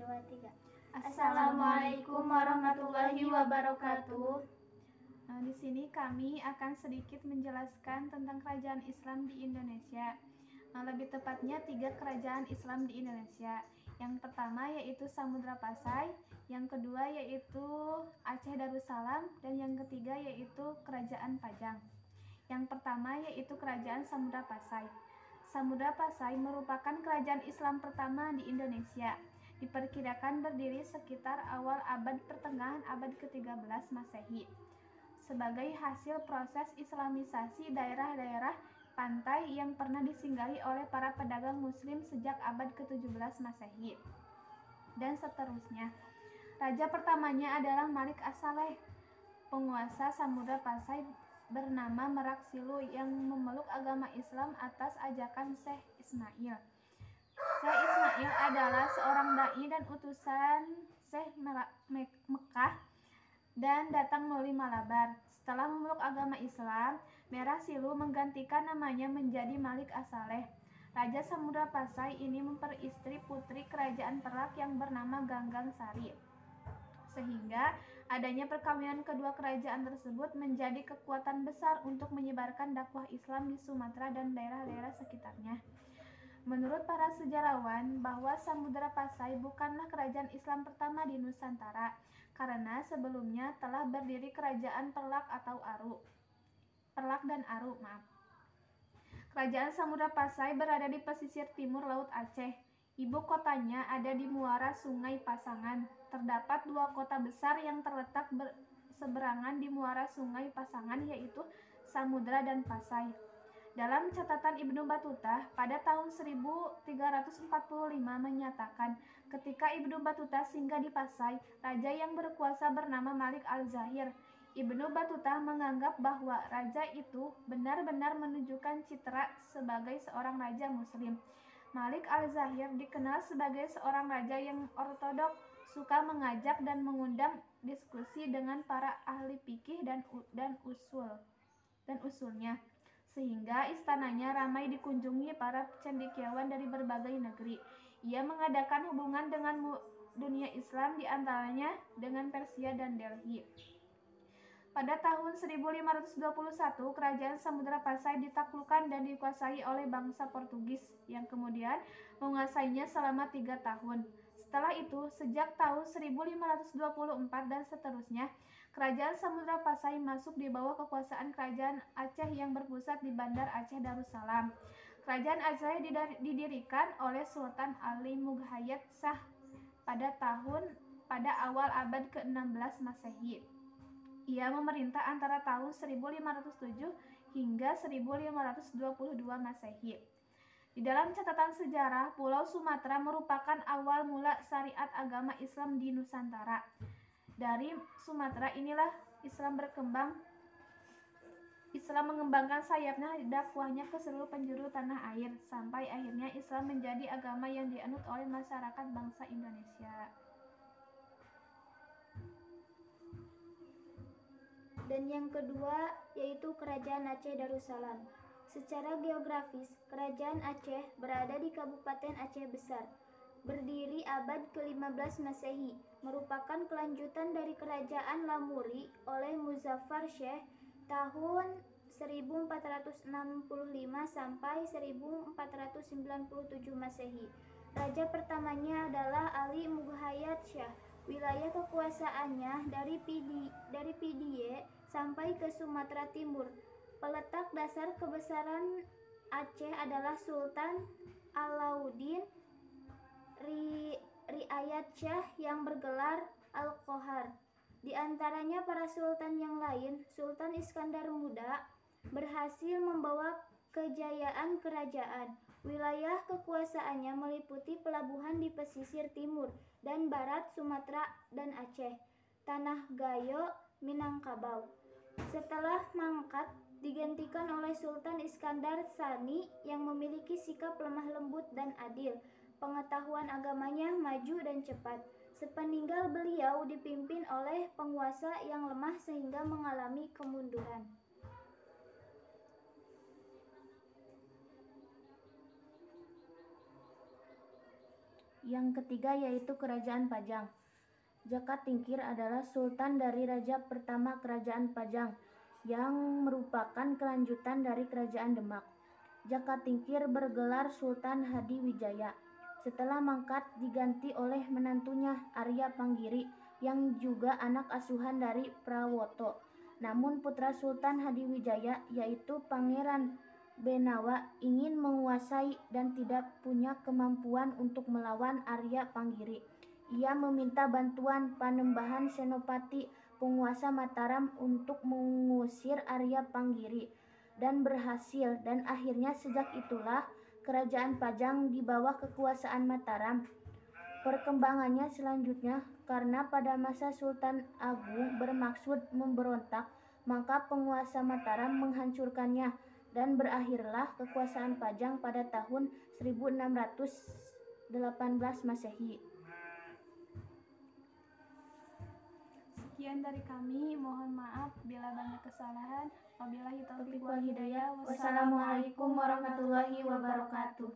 2, 3. Assalamualaikum warahmatullahi wabarakatuh. Di sini kami akan sedikit menjelaskan tentang kerajaan Islam di Indonesia. Lebih tepatnya 3 kerajaan Islam di Indonesia. Yang pertama yaitu Samudra Pasai, yang kedua yaitu Aceh Darussalam, dan yang ketiga yaitu Kerajaan Pajang. Yang pertama yaitu Kerajaan Samudra Pasai. Samudra Pasai merupakan kerajaan Islam pertama di Indonesia. Diperkirakan berdiri sekitar awal abad pertengahan abad ke-13 Masehi. Sebagai hasil proses islamisasi daerah-daerah pantai yang pernah disinggahi oleh para pedagang muslim sejak abad ke-17 Masehi. Dan seterusnya. Raja pertamanya adalah Malik As-Saleh, penguasa Samudra Pasai bernama Merak Silu yang memeluk agama Islam atas ajakan Syekh Ismail. Syekh Ismail adalah seorang dai dan utusan Syekh Mekah dan datang melalui Malabar. Setelah memeluk agama Islam, Merak Silu menggantikan namanya menjadi Malik As-Saleh. Raja Samudra Pasai ini memperistri putri kerajaan Perak yang bernama Ganggang Sari. Sehingga adanya perkawinan kedua kerajaan tersebut menjadi kekuatan besar untuk menyebarkan dakwah Islam di Sumatera dan daerah-daerah sekitarnya. Menurut para sejarawan, bahwa Samudra Pasai bukanlah kerajaan Islam pertama di Nusantara, karena sebelumnya telah berdiri kerajaan Perlak dan Aru. Kerajaan Samudra Pasai berada di pesisir timur Laut Aceh. Ibu kotanya ada di muara Sungai Pasangan. Terdapat 2 kota besar yang terletak berseberangan di muara Sungai Pasangan, yaitu Samudra dan Pasai. Dalam catatan Ibnu Battuta pada tahun 1345 menyatakan, ketika Ibnu Battuta singgah di Pasai, raja yang berkuasa bernama Malik Al-Zahir. Ibnu Battuta menganggap bahwa raja itu benar-benar menunjukkan citra sebagai seorang raja muslim. Malik Al-Zahir dikenal sebagai seorang raja yang ortodok, suka mengajak dan mengundang diskusi dengan para ahli fikih dan usulnya, sehingga istananya ramai dikunjungi para cendekiawan dari berbagai negeri. Ia mengadakan hubungan dengan dunia Islam, diantaranya dengan Persia dan Delhi. Pada tahun 1521, kerajaan Samudra Pasai ditaklukkan dan dikuasai oleh bangsa Portugis yang kemudian menguasainya selama 3 tahun. Setelah itu, sejak tahun 1524 dan seterusnya, kerajaan Samudra Pasai masuk di bawah kekuasaan kerajaan Aceh yang berpusat di Bandar Aceh Darussalam. Kerajaan Aceh didirikan oleh Sultan Ali Mughayat Shah pada awal abad ke-16 Masehi. Ia memerintah antara tahun 1507 hingga 1522 Masehi. Di dalam catatan sejarah, Pulau Sumatera merupakan awal mula syariat agama Islam di Nusantara. Dari Sumatera inilah Islam berkembang. Islam mengembangkan sayapnya, dakwahnya ke seluruh penjuru tanah air, sampai akhirnya Islam menjadi agama yang dianut oleh masyarakat bangsa Indonesia. Dan yang kedua yaitu Kerajaan Aceh Darussalam. Secara geografis, Kerajaan Aceh berada di Kabupaten Aceh Besar. Berdiri abad ke-15 Masehi, merupakan kelanjutan dari Kerajaan Lamuri oleh Muzaffar Syekh tahun 1465 sampai 1497 Masehi. Raja pertamanya adalah Ali Mughayat Shah. Wilayah kekuasaannya dari Pidie sampai ke Sumatera Timur. Peletak dasar kebesaran Aceh adalah Sultan Alauddin Riayat Shah yang bergelar Al-Qohar. Di antaranya para sultan yang lain, Sultan Iskandar Muda berhasil membawa kejayaan kerajaan. Wilayah kekuasaannya meliputi pelabuhan di pesisir timur dan barat Sumatera dan Aceh, Tanah Gayo, Minangkabau. Setelah mangkat, digantikan oleh Sultan Iskandar Tsani yang memiliki sikap lemah lembut dan adil. Pengetahuan agamanya maju dan cepat. Sepeninggal beliau dipimpin oleh penguasa yang lemah sehingga mengalami kemunduran. Yang ketiga yaitu Kerajaan Pajang. Jaka Tingkir adalah sultan dari raja pertama Kerajaan Pajang yang merupakan kelanjutan dari Kerajaan Demak. Jaka Tingkir bergelar Sultan Hadiwijaya. Setelah mangkat diganti oleh menantunya Arya Panggiri yang juga anak asuhan dari Prawoto. Namun putra Sultan Hadiwijaya yaitu Pangeran Benawa ingin menguasai dan tidak punya kemampuan untuk melawan Arya Panggiri. Ia meminta bantuan Panembahan Senopati penguasa Mataram untuk mengusir Arya Panggiri dan berhasil, dan akhirnya sejak itulah Kerajaan Pajang di bawah kekuasaan Mataram. Perkembangannya selanjutnya, karena pada masa Sultan Agung bermaksud memberontak, maka penguasa Mataram menghancurkannya dan berakhirlah kekuasaan Pajang pada tahun 1618 Masehi. Sekian dari kami, mohon maaf bila banyak kesalahan. Wabillahi taufiq wal hidayah. Wassalamualaikum warahmatullahi wabarakatuh.